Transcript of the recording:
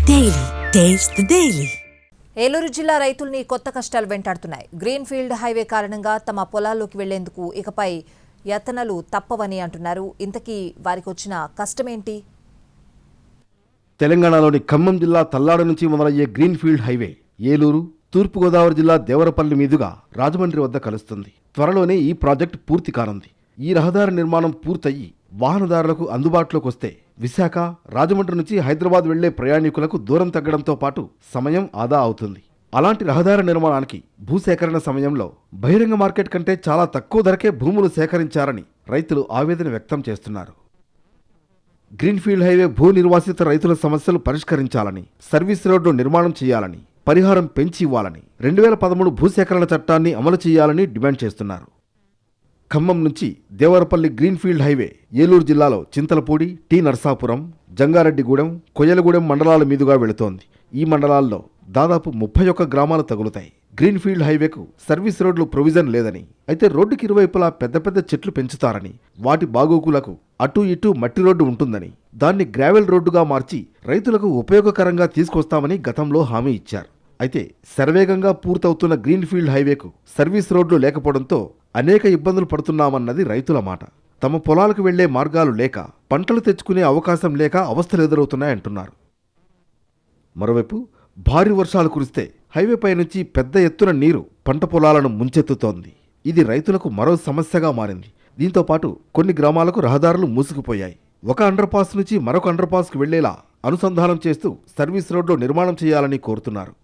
Daily taste the daily. Eluru జిల్లా రైతుల్ని కొత్త కష్టాలు వెంటాడుతున్నాయి. గ్రీన్ ఫీల్డ్ హైవే కారణంగా తమ పొలాల్లోకి వెళ్లేందుకు ఇకపై యతనలు తప్పవని అంటున్నారు. ఇంతకీ వారికి వచ్చిన కష్టమేంటి? తెలంగాణలోని ఖమ్మం జిల్లా తల్లాడ నుంచి మొదలయ్యే గ్రీన్ ఫీల్డ్ హైవే ఏలూరు, తూర్పుగోదావరి జిల్లా దేవరపల్లి మీదుగా రాజమండ్రి వద్ద కలుస్తుంది. త్వరలోనే ఈ ప్రాజెక్టు పూర్తి కానుంది. ఈ రహదారి నిర్మాణం పూర్తయి వాహనదారులకు అందుబాటులోకి వస్తే విశాఖ, రాజమండ్రి నుంచి హైదరాబాద్ వెళ్లే ప్రయాణికులకు దూరం తగ్గడంతో పాటు సమయం ఆదా అవుతుంది. అలాంటి రహదారి నిర్మాణానికి భూసేకరణ సమయంలో బహిరంగ మార్కెట్ కంటే చాలా తక్కువ ధరకే భూములు సేకరించారని రైతులు ఆవేదన వ్యక్తం చేస్తున్నారు. గ్రీన్ఫీల్డ్ హైవే భూ నిర్వాసిత రైతుల సమస్యలు పరిష్కరించాలని, సర్వీస్ రోడ్డు నిర్మాణం చేయాలని, పరిహారం పెంచి ఇవ్వాలని, 2013 భూసేకరణ చట్టాన్ని అమలు చేయాలని డిమాండ్ చేస్తున్నారు. ఖమ్మం నుంచి దేవరపల్లి గ్రీన్ఫీల్డ్ హైవే ఏలూరు జిల్లాలో చింతలపూడి, టి నర్సాపురం, జంగారెడ్డిగూడెం, కొయ్యలగూడెం మండలాల మీదుగా వెళుతోంది. ఈ మండలాల్లో దాదాపు 31 గ్రామాలు తగులుతాయి. గ్రీన్ఫీల్డ్ హైవేకు సర్వీస్ రోడ్లు ప్రొవిజన్ లేదని, అయితే రోడ్డుకి ఇరువైపులా పెద్ద పెద్ద చెట్లు పెంచుతారని, వాటి బాగోగులకు అటూ ఇటూ మట్టి రోడ్డు ఉంటుందని, దాన్ని గ్రావెల్ రోడ్డుగా మార్చి రైతులకు ఉపయోగకరంగా తీసుకొస్తామని గతంలో హామీ ఇచ్చారు. అయితే శరవేగంగా పూర్తవుతున్న గ్రీన్ఫీల్డ్ హైవేకు సర్వీస్ రోడ్లు లేకపోవడంతో అనేక ఇబ్బందులు పడుతున్నామన్నది రైతుల మాట. తమ పొలాలకు వెళ్లే మార్గాలు లేక, పంటలు తెచ్చుకునే అవకాశం లేక అవస్థలు ఎదురవుతున్నాయంటున్నారు. మరోవైపు భారీ వర్షాలు కురిస్తే హైవేపై నుంచి పెద్ద ఎత్తున నీరు పంట పొలాలను ముంచెత్తుతోంది. ఇది రైతులకు మరో సమస్యగా మారింది. దీంతో పాటు కొన్ని గ్రామాలకు రహదారులు మూసుకుపోయాయి. ఒక అండర్పాస్ నుంచి మరొక అండర్పాస్కు వెళ్లేలా అనుసంధానం చేస్తూ సర్వీస్ రోడ్లు నిర్మాణం చేయాలని కోరుతున్నారు.